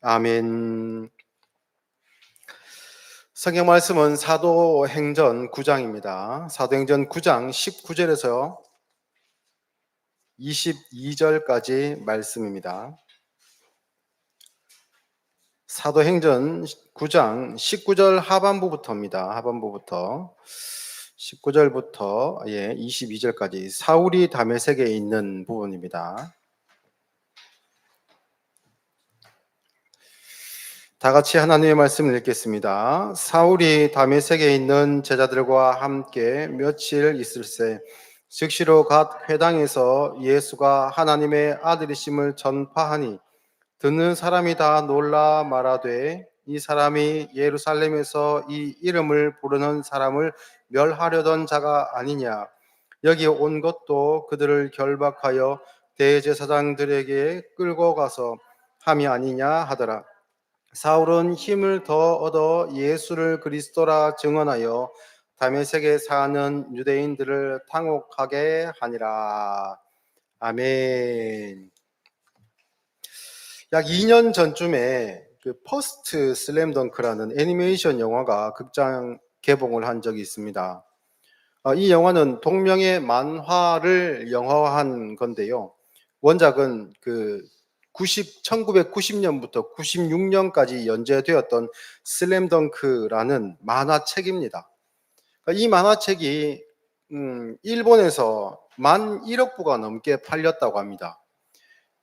아멘. 성경 말씀은 사도행전 9장입니다. 사도행전 9장 19절에서 22절까지 말씀입니다. 사도행전 9장 19절 하반부부터입니다. 하반부부터 19절부터 22절까지 사울이 다메섹에 있는 부분입니다. 다 같이 하나님의 말씀을 읽겠습니다. 사울이 다메섹에 있는 제자들과 함께 며칠 있을새 즉시로 갓 회당에서 예수가 하나님의 아들이심을 전파하니 듣는 사람이 다 놀라 말하되 이 사람이 예루살렘에서 이 이름을 부르는 사람을 멸하려던 자가 아니냐. 여기 온 것도 그들을 결박하여 대제사장들에게 끌고 가서 함이 아니냐 하더라. 사울은 힘을 더 얻어 예수를 그리스도라 증언하여 다메섹에 사는 유대인들을 당혹하게 하니라. 아멘. 약 2년 전쯤에 그 퍼스트 슬램덩크라는 애니메이션 영화가 극장 개봉을 한 적이 있습니다. 이 영화는 동명의 만화를 영화화한 건데요. 원작은 1990년부터 96년까지 연재되었던 슬램덩크라는 만화책입니다. 이 만화책이 일본에서 1억 부가 넘게 팔렸다고 합니다.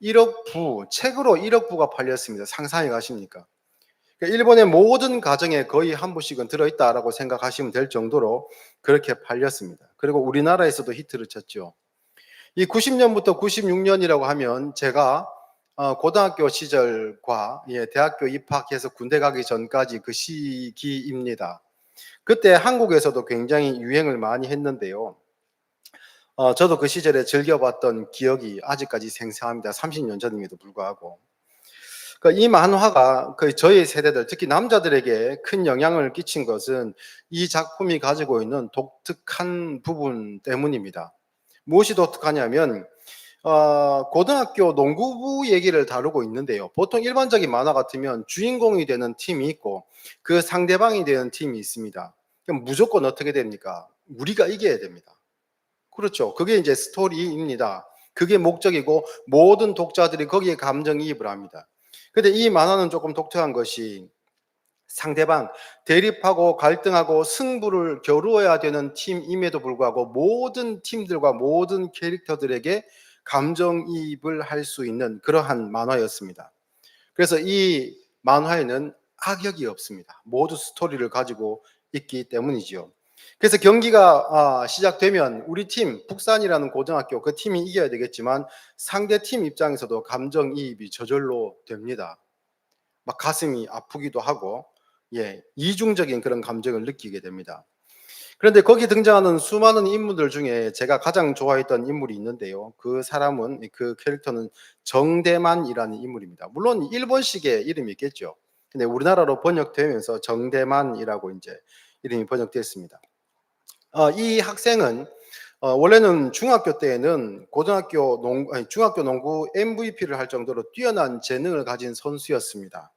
1억 부, 책으로 1억 부가 팔렸습니다. 상상해 가십니까? 일본의 모든 가정에 거의 한 부씩은 들어있다라고 생각하시면 될 정도로 그렇게 팔렸습니다. 그리고 우리나라에서도 히트를 쳤죠. 이 90년부터 96년이라고 하면 제가 고등학교 시절과 대학교 입학해서 군대 가기 전까지 그 시기입니다. 그때 한국에서도 굉장히 유행을 많이 했는데요. 저도 그 시절에 즐겨봤던 기억이 아직까지 생생합니다. 30년 전임에도 불구하고. 이 만화가 저희 세대들, 특히 남자들에게 큰 영향을 끼친 것은 이 작품이 가지고 있는 독특한 부분 때문입니다. 무엇이 독특하냐면 고등학교 농구부 얘기를 다루고 있는데요. 보통 일반적인 만화 같으면 주인공이 되는 팀이 있고 그 상대방이 되는 팀이 있습니다. 그럼 무조건 어떻게 됩니까? 우리가 이겨야 됩니다. 그렇죠. 그게 이제 스토리입니다. 그게 목적이고 모든 독자들이 거기에 감정이입을 합니다. 근데 이 만화는 조금 독특한 것이 상대방, 대립하고 갈등하고 승부를 겨루어야 되는 팀임에도 불구하고 모든 팀들과 모든 캐릭터들에게 감정이입을 할 수 있는 그러한 만화였습니다. 그래서 이 만화에는 악역이 없습니다. 모두 스토리를 가지고 있기 때문이지요. 그래서 경기가 시작되면 우리 팀, 북산이라는 고등학교 그 팀이 이겨야 되겠지만 상대 팀 입장에서도 감정이입이 저절로 됩니다. 막 가슴이 아프기도 하고 이중적인 그런 감정을 느끼게 됩니다. 그런데 거기 등장하는 수많은 인물들 중에 제가 가장 좋아했던 인물이 있는데요. 그 캐릭터는 정대만이라는 인물입니다. 물론 일본식의 이름이 있겠죠. 근데 우리나라로 번역되면서 정대만이라고 이제 이름이 번역됐습니다. 이 학생은 원래는 중학교 때에는 중학교 농구 MVP를 할 정도로 뛰어난 재능을 가진 선수였습니다.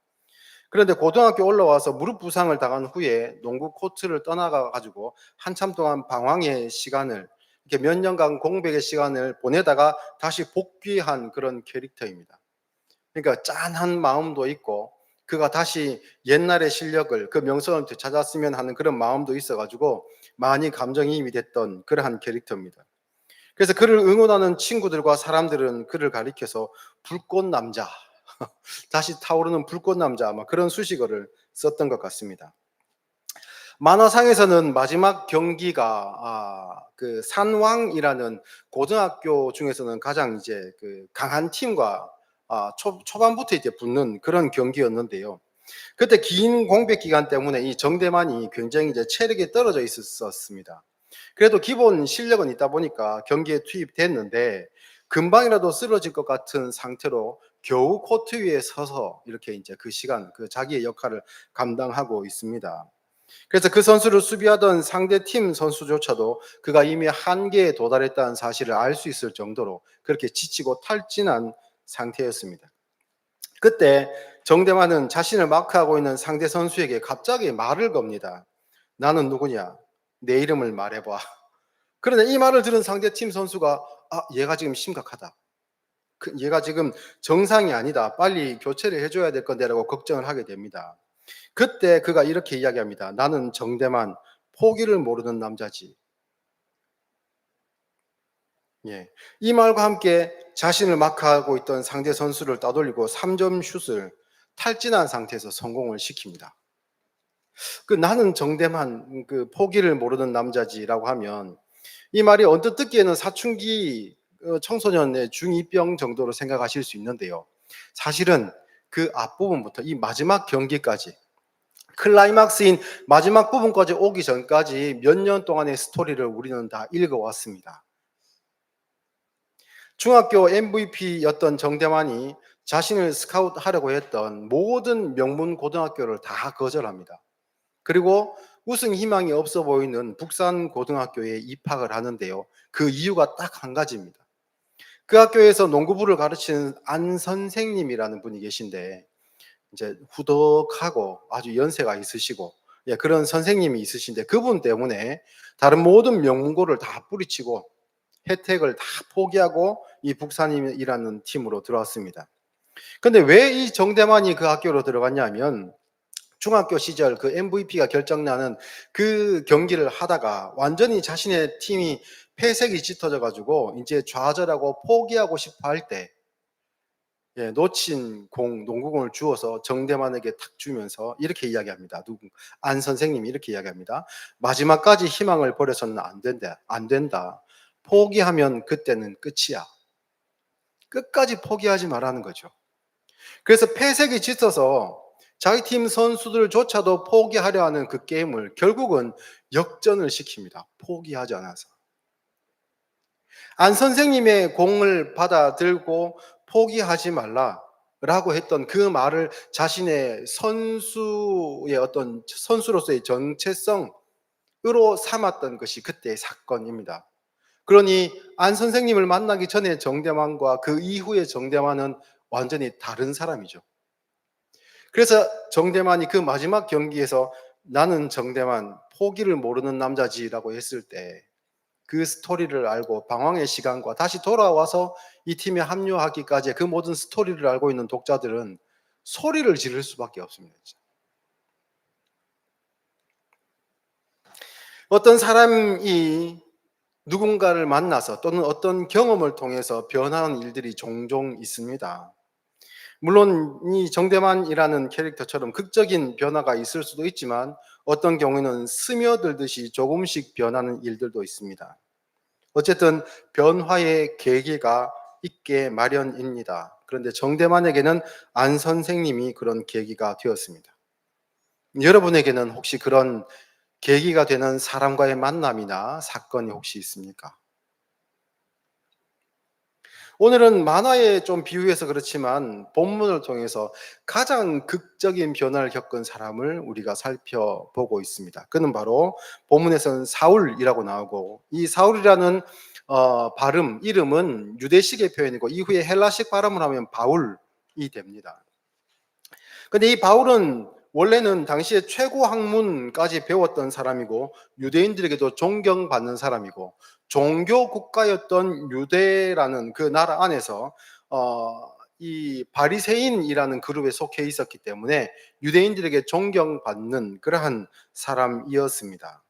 그런데 고등학교 올라와서 무릎 부상을 당한 후에 농구 코트를 떠나가 가지고 한참 동안 방황의 시간을, 이렇게 몇 년간 공백의 시간을 보내다가 다시 복귀한 그런 캐릭터입니다. 그러니까 짠한 마음도 있고 그가 다시 옛날의 실력을, 그 명성을 되찾았으면 하는 그런 마음도 있어 가지고 많이 감정이입이 됐던 그러한 캐릭터입니다. 그래서 그를 응원하는 친구들과 사람들은 그를 가리켜서 불꽃 남자, 다시 타오르는 불꽃 남자, 아마 그런 수식어를 썼던 것 같습니다. 만화상에서는 마지막 경기가 그 산왕이라는 고등학교 중에서는 가장 이제 그 강한 팀과 초반부터 이제 붙는 그런 경기였는데요. 그때 긴 공백 기간 때문에 이 정대만이 굉장히 이제 체력이 떨어져 있었습니다. 그래도 기본 실력은 있다 보니까 경기에 투입됐는데 금방이라도 쓰러질 것 같은 상태로 겨우 코트 위에 서서 이렇게 이제 그 시간, 그 자기의 역할을 감당하고 있습니다. 그래서 그 선수를 수비하던 상대 팀 선수조차도 그가 이미 한계에 도달했다는 사실을 알 수 있을 정도로 그렇게 지치고 탈진한 상태였습니다. 그때 정대만은 자신을 마크하고 있는 상대 선수에게 갑자기 말을 겁니다. 나는 누구냐? 내 이름을 말해봐. 그런데 이 말을 들은 상대 팀 선수가 얘가 지금 심각하다. 얘가 지금 정상이 아니다. 빨리 교체를 해줘야 될 건데라고 걱정을 하게 됩니다. 그때 그가 이렇게 이야기합니다. 나는 정대만, 포기를 모르는 남자지. 예. 이 말과 함께 자신을 마크하고 있던 상대 선수를 따돌리고 3점 슛을 탈진한 상태에서 성공을 시킵니다. 그 나는 정대만 그 포기를 모르는 남자지라고 하면 이 말이 언뜻 듣기에는 사춘기 청소년의 중2병 정도로 생각하실 수 있는데요. 사실은 그 앞부분부터 이 마지막 경기까지 클라이막스인 마지막 부분까지 오기 전까지 몇 년 동안의 스토리를 우리는 다 읽어왔습니다. 중학교 MVP였던 정대만이 자신을 스카웃하려고 했던 모든 명문 고등학교를 다 거절합니다. 그리고 우승 희망이 없어 보이는 북산 고등학교에 입학을 하는데요. 그 이유가 딱 한 가지입니다. 그 학교에서 농구부를 가르치는 안 선생님이라는 분이 계신데 이제 후덕하고 아주 연세가 있으시고 그런 선생님이 있으신데 그분 때문에 다른 모든 명문고를 다 뿌리치고 혜택을 다 포기하고 이 북산이라는 팀으로 들어왔습니다. 근데 왜 이 정대만이 그 학교로 들어갔냐면 중학교 시절 그 MVP가 결정나는 그 경기를 하다가 완전히 자신의 팀이 패색이 짙어져 가지고 이제 좌절하고 포기하고 싶어 할 때 놓친 농구공을 주어서 정대만에게 탁 주면서 이렇게 이야기합니다. 안 선생님이 이렇게 이야기합니다. 마지막까지 희망을 버려서는 안 된다. 안 된다. 포기하면 그때는 끝이야. 끝까지 포기하지 말라는 거죠. 그래서 패색이 짙어서 자기 팀 선수들조차도 포기하려 하는 그 게임을 결국은 역전을 시킵니다. 포기하지 않아서. 안 선생님의 공을 받아들고 포기하지 말라라고 했던 그 말을 자신의 선수로서의 정체성으로 삼았던 것이 그때의 사건입니다. 그러니 안 선생님을 만나기 전에 정대만과 그 이후의 정대만은 완전히 다른 사람이죠. 그래서 정대만이 그 마지막 경기에서 나는 정대만 포기를 모르는 남자지라고 했을 때 그 스토리를 알고 방황의 시간과 다시 돌아와서 이 팀에 합류하기까지의 그 모든 스토리를 알고 있는 독자들은 소리를 지를 수밖에 없습니다. 어떤 사람이 누군가를 만나서 또는 어떤 경험을 통해서 변하는 일들이 종종 있습니다. 물론 이 정대만이라는 캐릭터처럼 극적인 변화가 있을 수도 있지만 어떤 경우에는 스며들듯이 조금씩 변하는 일들도 있습니다. 어쨌든 변화의 계기가 있게 마련입니다. 그런데 정대만에게는 안 선생님이 그런 계기가 되었습니다. 여러분에게는 혹시 그런 계기가 되는 사람과의 만남이나 사건이 혹시 있습니까? 오늘은 만화에 좀 비유해서 그렇지만 본문을 통해서 가장 극적인 변화를 겪은 사람을 우리가 살펴보고 있습니다. 그는 바로 본문에서는 사울이라고 나오고 이 사울이라는 이름은 유대식의 표현이고 이후에 헬라식 발음을 하면 바울이 됩니다. 근데 이 바울은 원래는 당시에 최고 학문까지 배웠던 사람이고 유대인들에게도 존경받는 사람이고 종교 국가였던 유대라는 그 나라 안에서 이 바리새인이라는 그룹에 속해 있었기 때문에 유대인들에게 존경받는 그러한 사람이었습니다.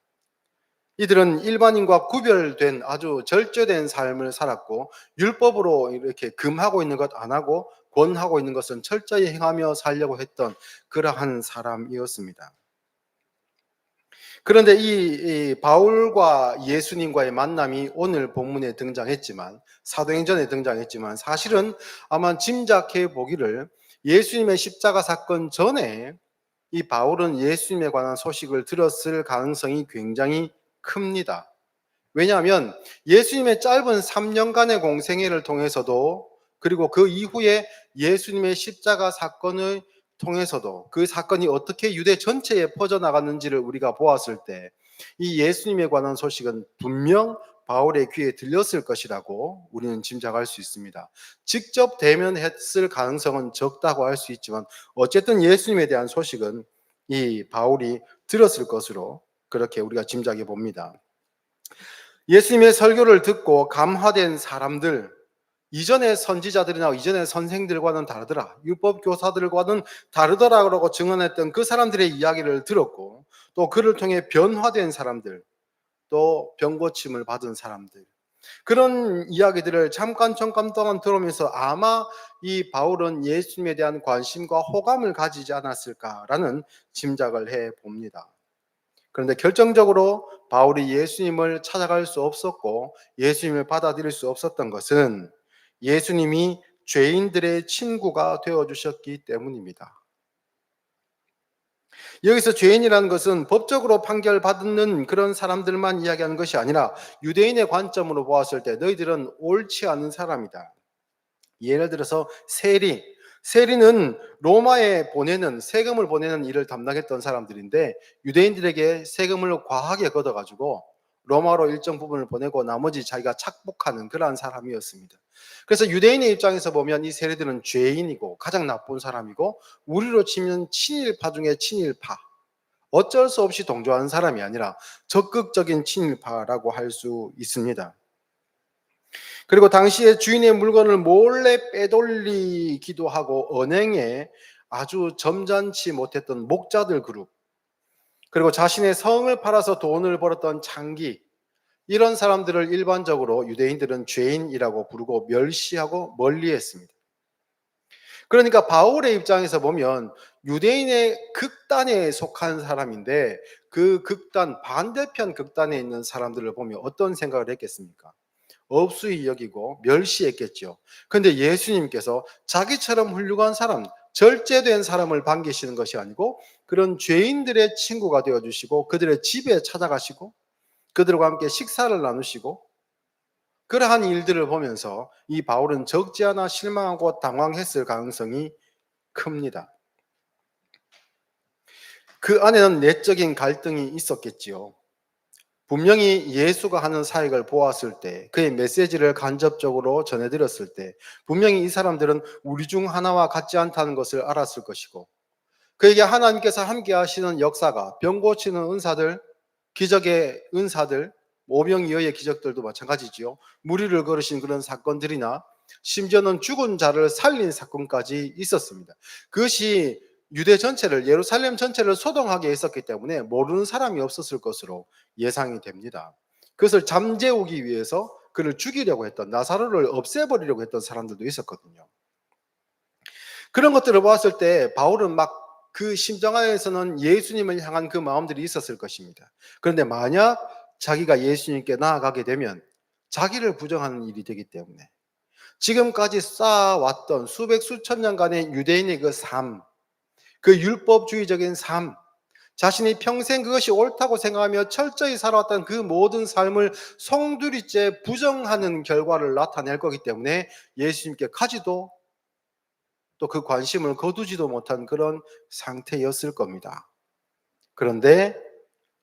이들은 일반인과 구별된 아주 절제된 삶을 살았고 율법으로 이렇게 금하고 있는 것 안 하고 권하고 있는 것은 철저히 행하며 살려고 했던 그러한 사람이었습니다. 그런데 이 바울과 예수님과의 만남이 오늘 본문에 등장했지만 사도행전에 등장했지만 사실은 아마 짐작해 보기를 예수님의 십자가 사건 전에 이 바울은 예수님에 관한 소식을 들었을 가능성이 굉장히 큽니다. 왜냐하면 예수님의 짧은 3년간의 공생애를 통해서도 그리고 그 이후에 예수님의 십자가 사건을 통해서도 그 사건이 어떻게 유대 전체에 퍼져나갔는지를 우리가 보았을 때 이 예수님에 관한 소식은 분명 바울의 귀에 들렸을 것이라고 우리는 짐작할 수 있습니다. 직접 대면했을 가능성은 적다고 할 수 있지만 어쨌든 예수님에 대한 소식은 이 바울이 들었을 것으로 그렇게 우리가 짐작해 봅니다. 예수님의 설교를 듣고 감화된 사람들, 이전의 선지자들이나 이전의 선생들과는 다르더라, 율법 교사들과는 다르더라라고 증언했던 그 사람들의 이야기를 들었고, 또 그를 통해 변화된 사람들, 또 병고침을 받은 사람들, 그런 이야기들을 잠깐 동안 들으면서 아마 이 바울은 예수님에 대한 관심과 호감을 가지지 않았을까라는 짐작을 해 봅니다. 그런데 결정적으로 바울이 예수님을 찾아갈 수 없었고 예수님을 받아들일 수 없었던 것은 예수님이 죄인들의 친구가 되어주셨기 때문입니다. 여기서 죄인이라는 것은 법적으로 판결받는 그런 사람들만 이야기하는 것이 아니라 유대인의 관점으로 보았을 때 너희들은 옳지 않은 사람이다. 예를 들어서 세리는 로마에 보내는, 세금을 보내는 일을 담당했던 사람들인데 유대인들에게 세금을 과하게 걷어가지고 로마로 일정 부분을 보내고 나머지 자기가 착복하는 그러한 사람이었습니다. 그래서 유대인의 입장에서 보면 이 세리들은 죄인이고 가장 나쁜 사람이고 우리로 치면 친일파 중에 친일파, 어쩔 수 없이 동조하는 사람이 아니라 적극적인 친일파라고 할 수 있습니다. 그리고 당시에 주인의 물건을 몰래 빼돌리기도 하고 언행에 아주 점잖지 못했던 목자들 그룹, 그리고 자신의 성을 팔아서 돈을 벌었던 창기, 이런 사람들을 일반적으로 유대인들은 죄인이라고 부르고 멸시하고 멀리했습니다. 그러니까 바울의 입장에서 보면 유대인의 극단에 속한 사람인데 그 극단, 반대편 극단에 있는 사람들을 보면 어떤 생각을 했겠습니까? 업수히 여기고 멸시했겠죠. 그런데 예수님께서 자기처럼 훌륭한 사람, 절제된 사람을 반기시는 것이 아니고 그런 죄인들의 친구가 되어주시고 그들의 집에 찾아가시고 그들과 함께 식사를 나누시고, 그러한 일들을 보면서 이 바울은 적지 않아 실망하고 당황했을 가능성이 큽니다. 그 안에는 내적인 갈등이 있었겠지요. 분명히 예수가 하는 사역을 보았을 때, 그의 메시지를 간접적으로 전해드렸을 때 분명히 이 사람들은 우리 중 하나와 같지 않다는 것을 알았을 것이고, 그에게 하나님께서 함께 하시는 역사가, 병 고치는 은사들, 기적의 은사들, 오병이어의 기적들도 마찬가지지요. 무리를 걸으신 그런 사건들이나 심지어는 죽은 자를 살린 사건까지 있었습니다. 그것이 유대 전체를, 예루살렘 전체를 소동하게 했었기 때문에 모르는 사람이 없었을 것으로 예상이 됩니다. 그것을 잠재우기 위해서 그를 죽이려고 했던, 나사로를 없애버리려고 했던 사람들도 있었거든요. 그런 것들을 보았을 때 바울은 막 그 심정 안에서는 예수님을 향한 그 마음들이 있었을 것입니다. 그런데 만약 자기가 예수님께 나아가게 되면 자기를 부정하는 일이 되기 때문에 지금까지 쌓아왔던 수백 수천 년간의 유대인의 그 삶, 그 율법주의적인 삶, 자신이 평생 그것이 옳다고 생각하며 철저히 살아왔던 그 모든 삶을 송두리째 부정하는 결과를 나타낼 거기 때문에 예수님께 가지도 또 그 관심을 거두지도 못한 그런 상태였을 겁니다. 그런데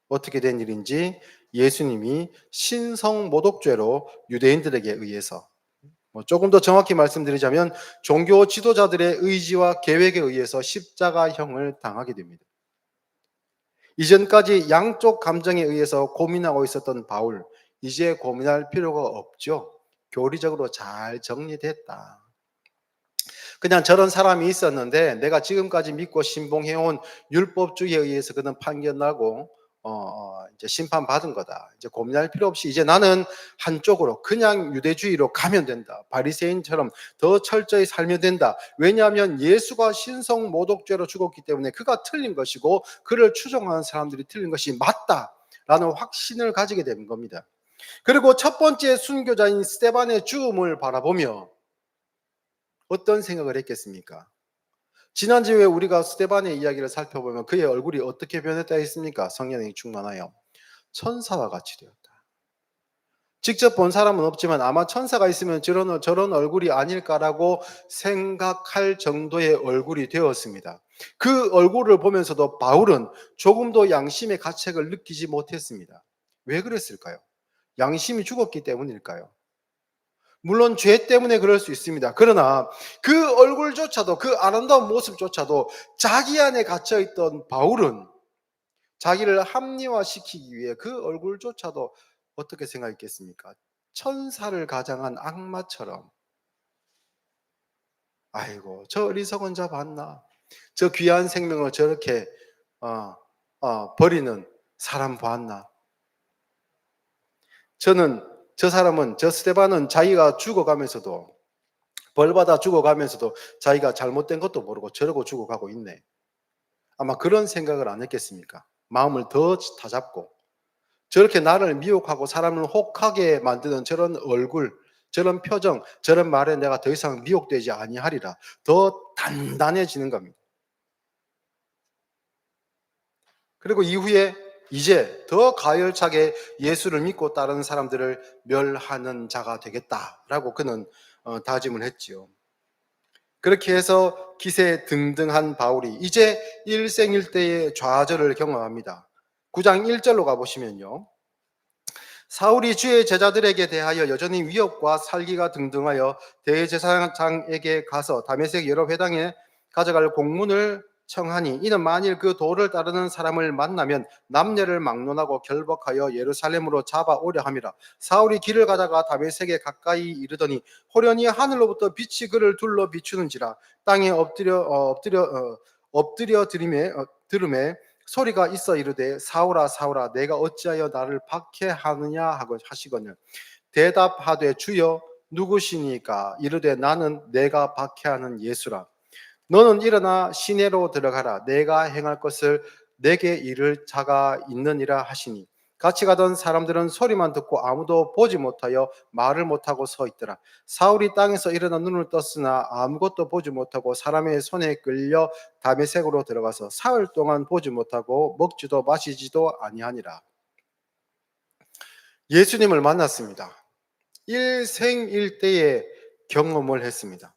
어떻게 된 일인지 예수님이 신성모독죄로 유대인들에게 의해서, 조금 더 정확히 말씀드리자면 종교 지도자들의 의지와 계획에 의해서 십자가형을 당하게 됩니다. 이전까지 양쪽 감정에 의해서 고민하고 있었던 바울, 이제 고민할 필요가 없죠. 교리적으로 잘 정리됐다. 그냥 저런 사람이 있었는데 내가 지금까지 믿고 신봉해온 율법주의에 의해서 그는 판결나고 이제 심판받은 거다. 이제 고민할 필요 없이 이제 나는 한쪽으로 그냥 유대주의로 가면 된다. 바리새인처럼 더 철저히 살면 된다. 왜냐하면 예수가 신성 모독죄로 죽었기 때문에 그가 틀린 것이고 그를 추종하는 사람들이 틀린 것이 맞다라는 확신을 가지게 되는 겁니다. 그리고 첫 번째 순교자인 스데반의 죽음을 바라보며 어떤 생각을 했겠습니까? 지난주에 우리가 스데반의 이야기를 살펴보면 그의 얼굴이 어떻게 변했다 했습니까? 성령이 충만하여 천사와 같이 되었다. 직접 본 사람은 없지만 아마 천사가 있으면 저런 얼굴이 아닐까라고 생각할 정도의 얼굴이 되었습니다. 그 얼굴을 보면서도 바울은 조금도 양심의 가책을 느끼지 못했습니다. 왜 그랬을까요? 양심이 죽었기 때문일까요? 물론 죄 때문에 그럴 수 있습니다. 그러나 그 얼굴조차도, 그 아름다운 모습조차도 자기 안에 갇혀 있던 바울은 자기를 합리화시키기 위해 그 얼굴조차도 어떻게 생각했겠습니까? 천사를 가장한 악마처럼, 아이고 저 어리석은 자 봤나? 저 귀한 생명을 저렇게 어, 버리는 사람 봤나? 저 사람은, 저 스테반은 자기가 죽어가면서도, 벌받아 죽어가면서도 자기가 잘못된 것도 모르고 저러고 죽어가고 있네. 아마 그런 생각을 안 했겠습니까? 마음을 더 다잡고 저렇게 나를 미혹하고 사람을 혹하게 만드는 저런 얼굴, 저런 표정, 저런 말에 내가 더 이상 미혹되지 아니하리라. 더 단단해지는 겁니다. 그리고 이후에 이제 더 가열차게 예수를 믿고 따르는 사람들을 멸하는 자가 되겠다라고 그는 다짐을 했지요. 그렇게 해서 기세 등등한 바울이 이제 일생일대의 좌절을 경험합니다. 9장 1절로 가보시면요. 사울이 주의 제자들에게 대하여 여전히 위협과 살기가 등등하여 대제사장에게 가서 다메섹 여러 회당에 가져갈 공문을 청하니, 이는 만일 그 도를 따르는 사람을 만나면 남녀를 막론하고 결박하여 예루살렘으로 잡아오려 함이라. 사울이 길을 가다가 다메섹에 가까이 이르더니 호련히 하늘로부터 빛이 그를 둘러 비추는지라. 땅에 엎드려 들음에 소리가 있어 이르되 사울아 사울아 내가 어찌하여 나를 박해하느냐 하고 하시거늘, 대답하되 주여 누구시니까? 이르되 나는 내가 박해하는 예수라. 너는 일어나 시내로 들어가라. 내가 행할 것을 내게 이를 자가 있느니라 하시니, 같이 가던 사람들은 소리만 듣고 아무도 보지 못하여 말을 못하고 서 있더라. 사울이 땅에서 일어나 눈을 떴으나 아무것도 보지 못하고 사람의 손에 끌려 다메섹으로 들어가서 사흘 동안 보지 못하고 먹지도 마시지도 아니하니라. 예수님을 만났습니다. 일생일대의 경험을 했습니다.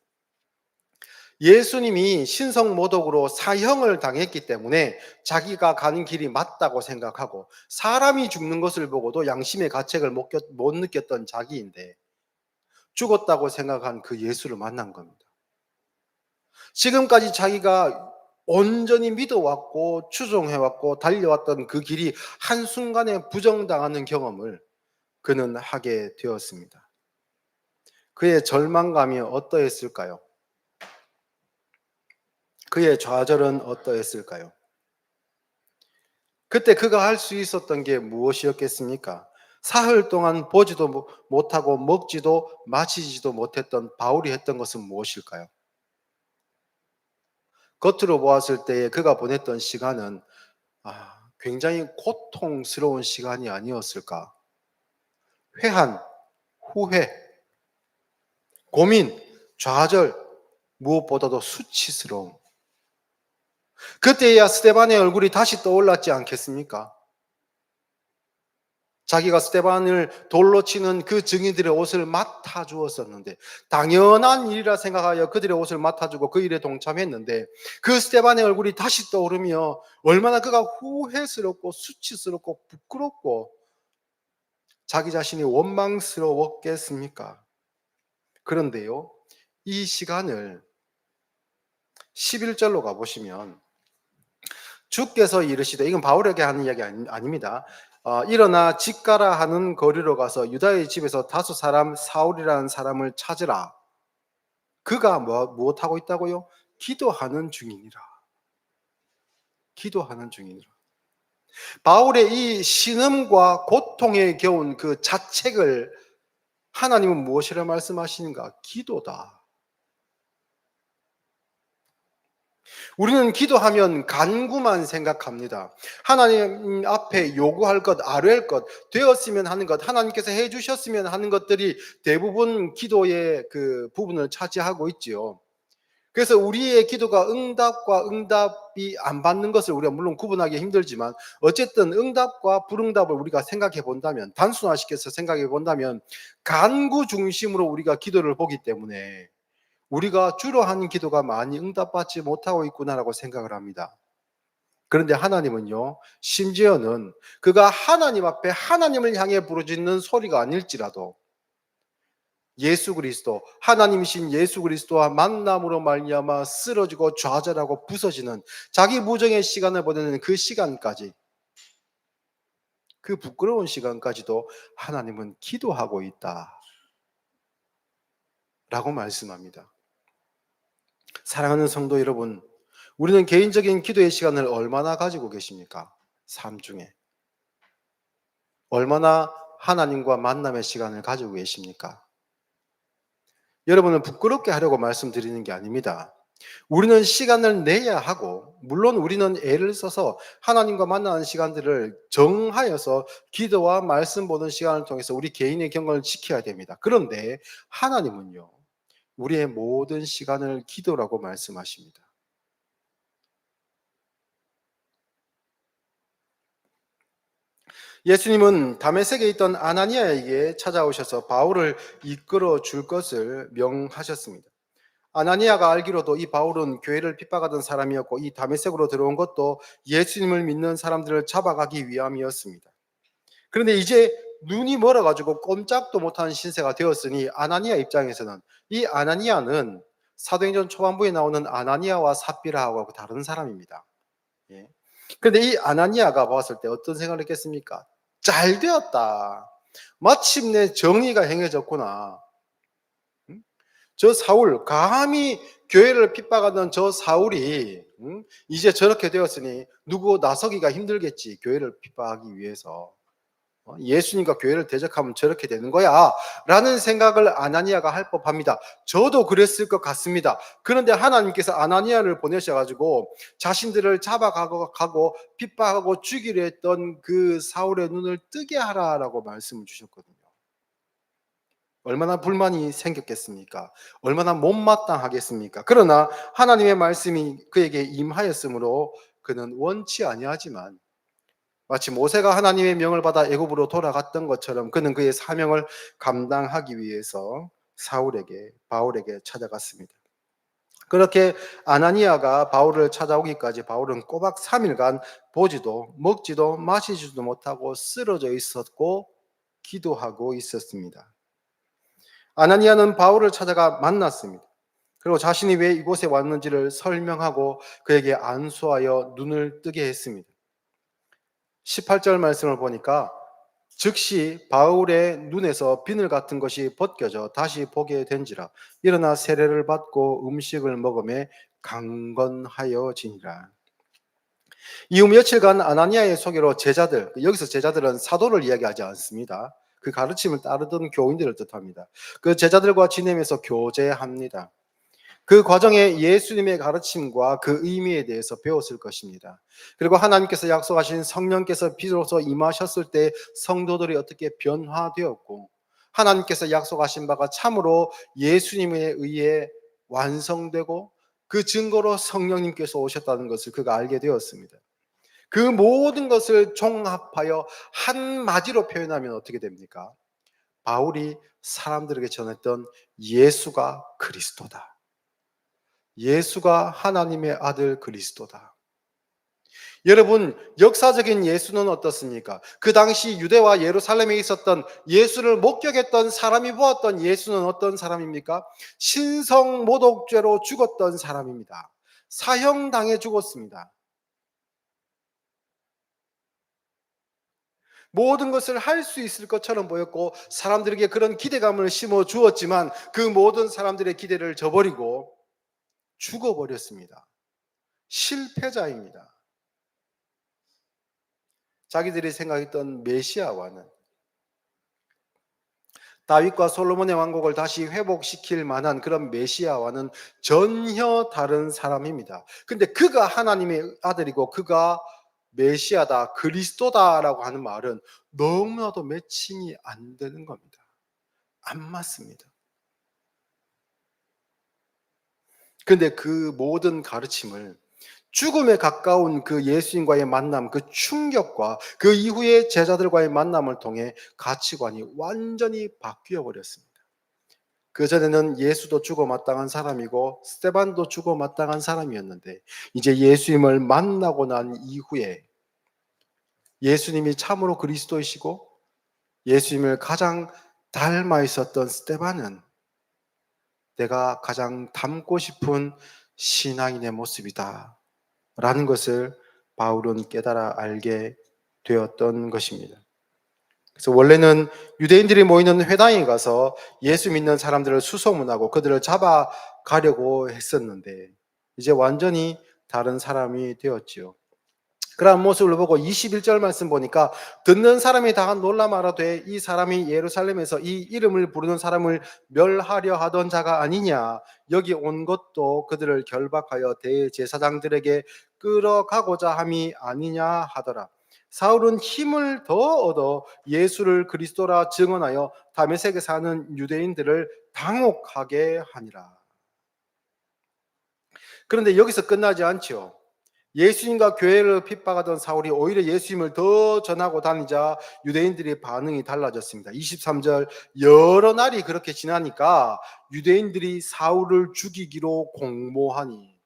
예수님이 신성모독으로 사형을 당했기 때문에 자기가 가는 길이 맞다고 생각하고, 사람이 죽는 것을 보고도 양심의 가책을 못 느꼈던 자기인데 죽었다고 생각한 그 예수를 만난 겁니다. 지금까지 자기가 온전히 믿어왔고 추종해왔고 달려왔던 그 길이 한순간에 부정당하는 경험을 그는 하게 되었습니다. 그의 절망감이 어떠했을까요? 그의 좌절은 어떠했을까요? 그때 그가 할 수 있었던 게 무엇이었겠습니까? 사흘 동안 보지도 못하고 먹지도 마시지도 못했던 바울이 했던 것은 무엇일까요? 겉으로 보았을 때 그가 보냈던 시간은 굉장히 고통스러운 시간이 아니었을까? 회한, 후회, 고민, 좌절, 무엇보다도 수치스러움. 그때야 스데반의 얼굴이 다시 떠올랐지 않겠습니까? 자기가 스데반을 돌로 치는 그 증인들의 옷을 맡아주었었는데, 당연한 일이라 생각하여 그들의 옷을 맡아주고 그 일에 동참했는데, 그 스데반의 얼굴이 다시 떠오르며 얼마나 그가 후회스럽고 수치스럽고 부끄럽고 자기 자신이 원망스러웠겠습니까? 그런데요, 이 시간을 11절로 가보시면 주께서 이르시되, 이건 바울에게 하는 이야기 아닙니다. 일어나 집 가라 하는 거리로 가서 유다의 집에서 다섯 사람 사울이라는 사람을 찾으라. 그가 무엇하고 있다고요? 기도하는 중이니라. 기도하는 중이니라. 바울의 이 신음과 고통에 겨운 그 자책을 하나님은 무엇이라 말씀하시는가? 기도다. 우리는 기도하면 간구만 생각합니다. 하나님 앞에 요구할 것, 아뢰할 것, 되었으면 하는 것, 하나님께서 해주셨으면 하는 것들이 대부분 기도의 그 부분을 차지하고 있지요. 그래서 우리의 기도가 응답과 응답이 안 받는 것을 우리가 물론 구분하기 힘들지만, 어쨌든 응답과 불응답을 우리가 생각해 본다면, 단순화시켜서 생각해 본다면 간구 중심으로 우리가 기도를 보기 때문에 우리가 주로 하는 기도가 많이 응답받지 못하고 있구나라고 생각을 합니다. 그런데 하나님은요, 심지어는 그가 하나님 앞에 하나님을 향해 부르짖는 소리가 아닐지라도 예수 그리스도, 하나님이신 예수 그리스도와 만남으로 말미암아 쓰러지고 좌절하고 부서지는 자기 무정의 시간을 보내는 그 시간까지, 그 부끄러운 시간까지도 하나님은 기도하고 있다라고 말씀합니다. 사랑하는 성도 여러분, 우리는 개인적인 기도의 시간을 얼마나 가지고 계십니까? 삶 중에. 얼마나 하나님과 만남의 시간을 가지고 계십니까? 여러분은 부끄럽게 하려고 말씀드리는 게 아닙니다. 우리는 시간을 내야 하고, 물론 우리는 애를 써서 하나님과 만나는 시간들을 정하여서 기도와 말씀 보는 시간을 통해서 우리 개인의 경건을 지켜야 됩니다. 그런데 하나님은요, 우리의 모든 시간을 기도라고 말씀하십니다. 예수님은 다메섹에 있던 아나니아에게 찾아오셔서 바울을 이끌어 줄 것을 명하셨습니다. 아나니아가 알기로도 이 바울은 교회를 핍박하던 사람이었고 이 다메섹으로 들어온 것도 예수님을 믿는 사람들을 잡아가기 위함이었습니다. 그런데 이제 눈이 멀어가지고 꼼짝도 못하는 신세가 되었으니 아나니아 입장에서는, 이 아나니아는 사도행전 초반부에 나오는 아나니아와 삽비라하고 다른 사람입니다. 예. 그런데 이 아나니아가 봤을 때 어떤 생각을 했겠습니까? 잘 되었다. 마침내 정의가 행해졌구나. 저 사울, 감히 교회를 핍박하던 저 사울이 이제 저렇게 되었으니 누구 나서기가 힘들겠지. 교회를 핍박하기 위해서. 예수님과 교회를 대적하면 저렇게 되는 거야 라는 생각을 아나니아가 할 법합니다. 저도 그랬을 것 같습니다. 그런데 하나님께서 아나니아를 보내셔가지고 자신들을 잡아가고 핍박하고 죽이려 했던 그 사울의 눈을 뜨게 하라라고 말씀을 주셨거든요. 얼마나 불만이 생겼겠습니까? 얼마나 못마땅하겠습니까? 그러나 하나님의 말씀이 그에게 임하였으므로 그는 원치 아니하지만, 마치 모세가 하나님의 명을 받아 애굽으로 돌아갔던 것처럼 그는 그의 사명을 감당하기 위해서 바울에게 찾아갔습니다. 그렇게 아나니아가 바울을 찾아오기까지 바울은 꼬박 3일간 보지도 먹지도 마시지도 못하고 쓰러져 있었고 기도하고 있었습니다. 아나니아는 바울을 찾아가 만났습니다. 그리고 자신이 왜 이곳에 왔는지를 설명하고 그에게 안수하여 눈을 뜨게 했습니다. 18절 말씀을 보니까 즉시 바울의 눈에서 비늘 같은 것이 벗겨져 다시 보게 된지라. 일어나 세례를 받고 음식을 먹음에 강건하여지니라. 이후 며칠간 아나니아의 소개로 제자들, 여기서 제자들은 사도를 이야기하지 않습니다. 그 가르침을 따르던 교인들을 뜻합니다. 그 제자들과 지내면서 교제합니다. 그 과정에 예수님의 가르침과 그 의미에 대해서 배웠을 것입니다. 그리고 하나님께서 약속하신 성령께서 비로소 임하셨을 때 성도들이 어떻게 변화되었고, 하나님께서 약속하신 바가 참으로 예수님에 의해 완성되고 그 증거로 성령님께서 오셨다는 것을 그가 알게 되었습니다. 그 모든 것을 종합하여 한마디로 표현하면 어떻게 됩니까? 바울이 사람들에게 전했던 예수가 그리스도다. 예수가 하나님의 아들 그리스도다. 여러분, 역사적인 예수는 어떻습니까? 그 당시 유대와 예루살렘에 있었던 예수를 목격했던 사람이 보았던 예수는 어떤 사람입니까? 신성 모독죄로 죽었던 사람입니다. 사형당해 죽었습니다. 모든 것을 할 수 있을 것처럼 보였고 사람들에게 그런 기대감을 심어 주었지만 그 모든 사람들의 기대를 저버리고 죽어버렸습니다. 실패자입니다. 자기들이 생각했던 메시아와는, 다윗과 솔로몬의 왕국을 다시 회복시킬 만한 그런 메시아와는 전혀 다른 사람입니다. 근데 그가 하나님의 아들이고 그가 메시아다, 그리스도다라고 하는 말은 너무나도 매칭이 안 되는 겁니다. 안 맞습니다. 근데 그 모든 가르침을 죽음에 가까운 그 예수님과의 만남, 그 충격과 그 이후에 제자들과의 만남을 통해 가치관이 완전히 바뀌어 버렸습니다. 그전에는 예수도 죽어 마땅한 사람이고 스데반도 죽어 마땅한 사람이었는데 이제 예수님을 만나고 난 이후에 예수님이 참으로 그리스도이시고 예수님을 가장 닮아 있었던 스데반은 내가 가장 닮고 싶은 신앙인의 모습이다 라는 것을 바울은 깨달아 알게 되었던 것입니다. 그래서 원래는 유대인들이 모이는 회당에 가서 예수 믿는 사람들을 수소문하고 그들을 잡아가려고 했었는데 이제 완전히 다른 사람이 되었지요. 그러한 모습을 보고 21절 말씀 보니까 듣는 사람이 다 놀라 말하되 이 사람이 예루살렘에서 이 이름을 부르는 사람을 멸하려 하던 자가 아니냐. 여기 온 것도 그들을 결박하여 대제사장들에게 끌어가고자 함이 아니냐 하더라. 사울은 힘을 더 얻어 예수를 그리스도라 증언하여 다메섹에 사는 유대인들을 당혹하게 하니라. 그런데 여기서 끝나지 않지요. 예수님과 교회를 핍박하던 사울이 오히려 예수님을 더 전하고 다니자 유대인들의 반응이 달라졌습니다. 23절 여러 날이 그렇게 지나니까 유대인들이 사울을 죽이기로 공모하니.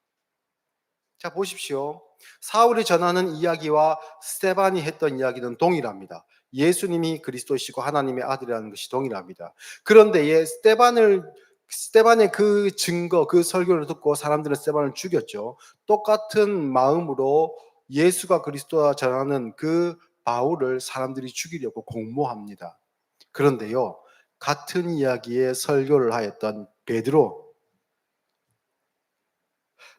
자 보십시오. 사울이 전하는 이야기와 스데반이 했던 이야기는 동일합니다. 예수님이 그리스도시고 하나님의 아들이라는 것이 동일합니다. 그런데 스데반의 그 증거, 그 설교를 듣고 사람들은 스데반을 죽였죠. 똑같은 마음으로 예수가 그리스도라 전하는 그 바울을 사람들이 죽이려고 공모합니다. 그런데요, 같은 이야기의 설교를 하였던 베드로,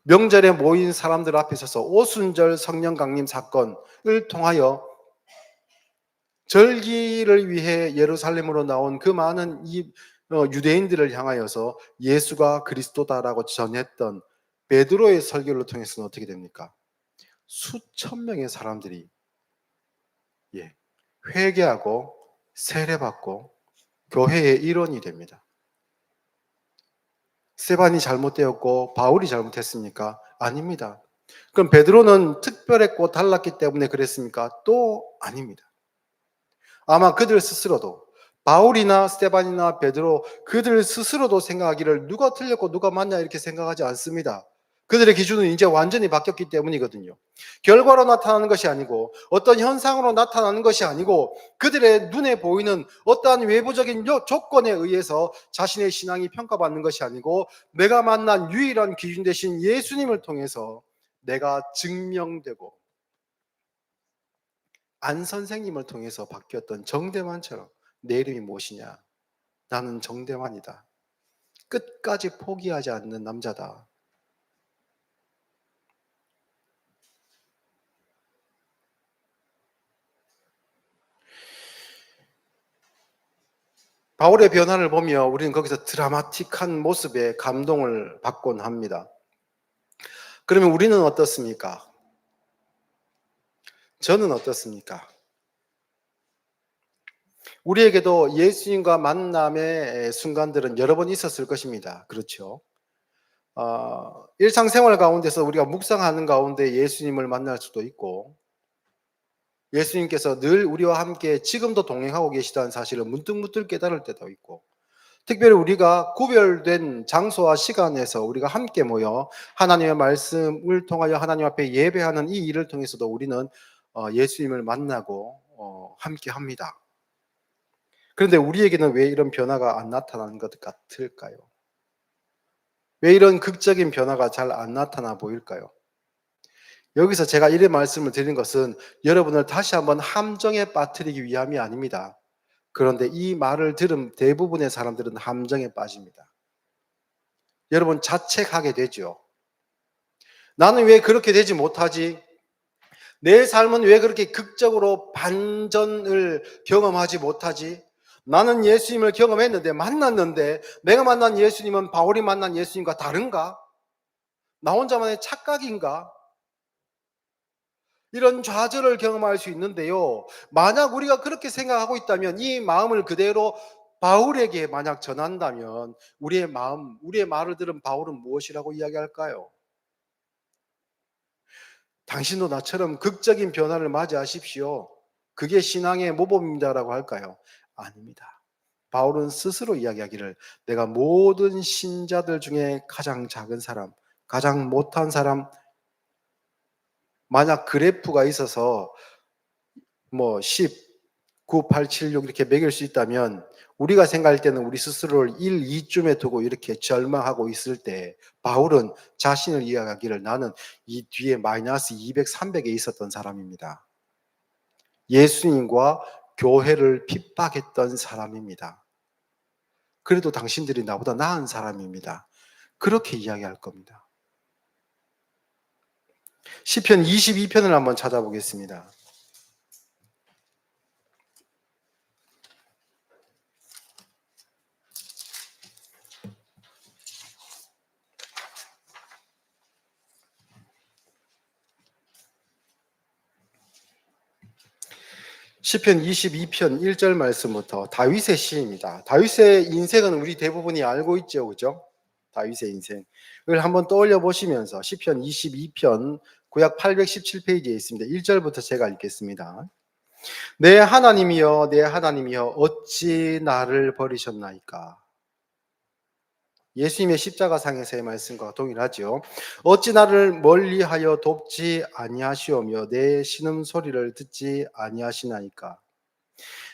명절에 모인 사람들 앞에 서서 오순절 성령 강림 사건을 통하여 절기를 위해 예루살렘으로 나온 그 많은 유대인들을 향하여서 예수가 그리스도다라고 전했던 베드로의 설교를 통해서는 어떻게 됩니까? 수천 명의 사람들이 회개하고 세례받고 교회의 일원이 됩니다. 스데반이 잘못되었고 바울이 잘못했습니까? 아닙니다. 그럼 베드로는 특별했고 달랐기 때문에 그랬습니까? 또 아닙니다. 아마 그들 스스로도 바울이나 스데반이나 베드로 그들 스스로도 생각하기를 누가 틀렸고 누가 맞냐 이렇게 생각하지 않습니다. 그들의 기준은 이제 완전히 바뀌었기 때문이거든요. 결과로 나타나는 것이 아니고 어떤 현상으로 나타나는 것이 아니고 그들의 눈에 보이는 어떠한 외부적인 조건에 의해서 자신의 신앙이 평가받는 것이 아니고 내가 만난 유일한 기준 되신 예수님을 통해서 내가 증명되고 안 선생님을 통해서 바뀌었던 정대만처럼 내 이름이 무엇이냐? 나는 정대만이다. 끝까지 포기하지 않는 남자다. 바울의 변화를 보며 우리는 거기서 드라마틱한 모습에 감동을 받곤 합니다. 그러면 우리는 어떻습니까? 저는 어떻습니까? 우리에게도 예수님과 만남의 순간들은 여러 번 있었을 것입니다. 그렇죠? 일상생활 가운데서 우리가 묵상하는 가운데 예수님을 만날 수도 있고 예수님께서 늘 우리와 함께 지금도 동행하고 계시다는 사실을 문득문득 깨달을 때도 있고 특별히 우리가 구별된 장소와 시간에서 우리가 함께 모여 하나님의 말씀을 통하여 하나님 앞에 예배하는 이 일을 통해서도 우리는 예수님을 만나고 함께 합니다. 그런데 우리에게는 왜 이런 변화가 안 나타나는 것 같을까요? 왜 이런 극적인 변화가 잘 안 나타나 보일까요? 여기서 제가 이런 말씀을 드린 것은 여러분을 다시 한번 함정에 빠뜨리기 위함이 아닙니다. 그런데 이 말을 들은 대부분의 사람들은 함정에 빠집니다. 여러분 자책하게 되죠. 나는 왜 그렇게 되지 못하지? 내 삶은 왜 그렇게 극적으로 반전을 경험하지 못하지? 나는 예수님을 경험했는데 만났는데 내가 만난 예수님은 바울이 만난 예수님과 다른가? 나 혼자만의 착각인가? 이런 좌절을 경험할 수 있는데요. 만약 우리가 그렇게 생각하고 있다면 이 마음을 그대로 바울에게 만약 전한다면 우리의 마음, 우리의 말을 들은 바울은 무엇이라고 이야기할까요? 당신도 나처럼 극적인 변화를 맞이하십시오. 그게 신앙의 모범입니다라고 할까요? 아닙니다. 바울은 스스로 이야기하기를 내가 모든 신자들 중에 가장 작은 사람, 가장 못한 사람, 만약 그래프가 있어서 뭐 10, 9, 8, 7, 6 이렇게 매길 수 있다면 우리가 생각할 때는 우리 스스로를 1, 2쯤에 두고 이렇게 절망하고 있을 때 바울은 자신을 이야기하기를 나는 이 뒤에 마이너스 200, 300에 있었던 사람입니다. 예수님과 교회를 핍박했던 사람입니다. 그래도 당신들이 나보다 나은 사람입니다. 그렇게 이야기할 겁니다. 시편 22편을 한번 찾아보겠습니다. 시편 22편 1절 말씀부터 다윗의 시입니다. 다윗의 인생은 우리 대부분이 알고 있죠. 그죠? 다윗의 인생을 한번 떠올려 보시면서 시편 22편 구약 817페이지에 있습니다. 1절부터 제가 읽겠습니다. 내 하나님이여 내 하나님이여 어찌 나를 버리셨나이까. 예수님의 십자가상에서의 말씀과 동일하죠. 어찌 나를 멀리하여 돕지 아니하시오며 내 신음소리를 듣지 아니하시나이까.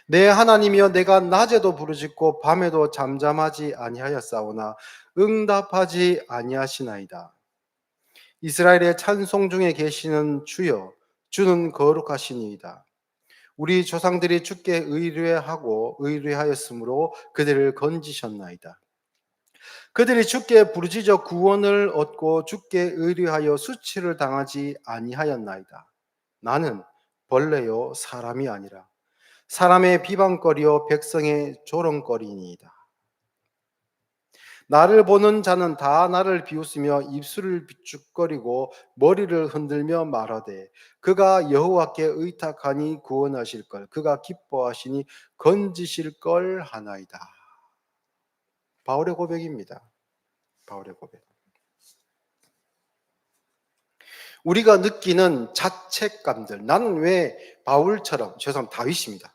내 하나님이여 내가 낮에도 부르짖고 밤에도 잠잠하지 아니하였사오나 응답하지 아니하시나이다. 이스라엘의 찬송 중에 계시는 주여 주는 거룩하시니이다. 우리 조상들이 주께 의뢰하고 의뢰하였으므로 그들을 건지셨나이다. 그들이 주께 부르짖어 구원을 얻고 주께 의뢰하여 수치를 당하지 아니하였나이다. 나는 벌레요 사람이 아니라 사람의 비방거리요 백성의 조롱거리니이다. 나를 보는 자는 다 나를 비웃으며 입술을 비축거리고 머리를 흔들며 말하되 그가 여호와께 의탁하니 구원하실 걸 그가 기뻐하시니 건지실 걸 하나이다. 바울의 고백입니다. 바울의 고백. 우리가 느끼는 자책감들, 나는 왜 바울처럼, 죄송합니다, 다윗입니다.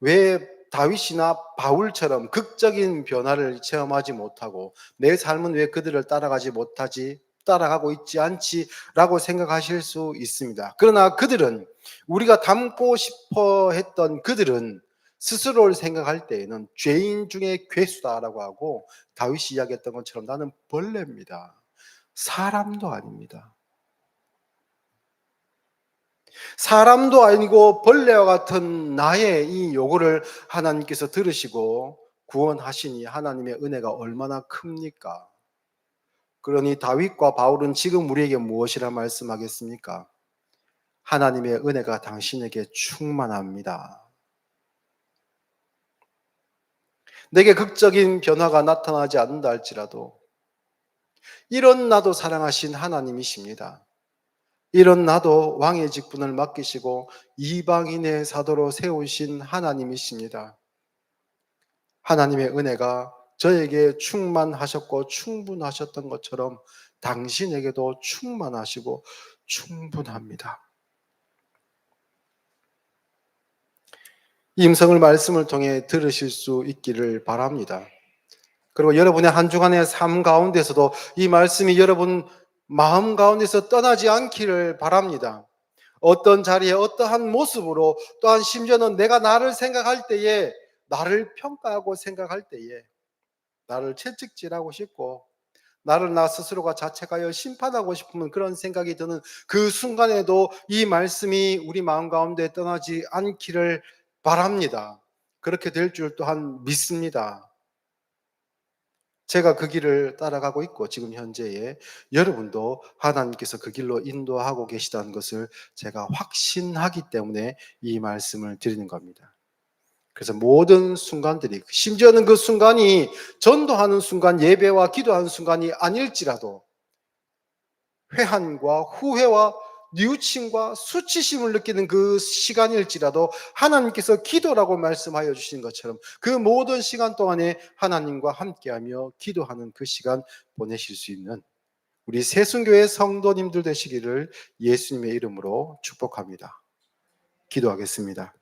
왜 다윗이나 바울처럼 극적인 변화를 체험하지 못하고 내 삶은 왜 그들을 따라가지 못하지, 따라가고 있지 않지 라고 생각하실 수 있습니다. 그러나 그들은, 우리가 닮고 싶어 했던 그들은 스스로를 생각할 때에는 죄인 중에 괴수다라고 하고 다윗이 이야기했던 것처럼 나는 벌레입니다. 사람도 아닙니다. 사람도 아니고 벌레와 같은 나의 이 요구를 하나님께서 들으시고 구원하시니 하나님의 은혜가 얼마나 큽니까? 그러니 다윗과 바울은 지금 우리에게 무엇이라 말씀하겠습니까? 하나님의 은혜가 당신에게 충만합니다. 내게 극적인 변화가 나타나지 않는다 할지라도 이런 나도 사랑하신 하나님이십니다. 이런 나도 왕의 직분을 맡기시고 이방인의 사도로 세우신 하나님이십니다. 하나님의 은혜가 저에게 충만하셨고 충분하셨던 것처럼 당신에게도 충만하시고 충분합니다. 이 음성을 말씀을 통해 들으실 수 있기를 바랍니다. 그리고 여러분의 한 주간의 삶 가운데서도 이 말씀이 여러분 마음 가운데서 떠나지 않기를 바랍니다. 어떤 자리에 어떠한 모습으로 또한 심지어는 내가 나를 생각할 때에 나를 평가하고 생각할 때에 나를 채찍질하고 싶고 나를 나 스스로가 자책하여 심판하고 싶은 그런 생각이 드는 그 순간에도 이 말씀이 우리 마음 가운데 떠나지 않기를 바랍니다. 그렇게 될 줄 또한 믿습니다. 제가 그 길을 따라가고 있고 지금 현재에 여러분도 하나님께서 그 길로 인도하고 계시다는 것을 제가 확신하기 때문에 이 말씀을 드리는 겁니다. 그래서 모든 순간들이, 심지어는 그 순간이 전도하는 순간, 예배와 기도하는 순간이 아닐지라도 회한과 후회와 뉘우침과 수치심을 느끼는 그 시간일지라도 하나님께서 기도라고 말씀하여 주신 것처럼 그 모든 시간 동안에 하나님과 함께하며 기도하는 그 시간 보내실 수 있는 우리 새순교회 성도님들 되시기를 예수님의 이름으로 축복합니다. 기도하겠습니다.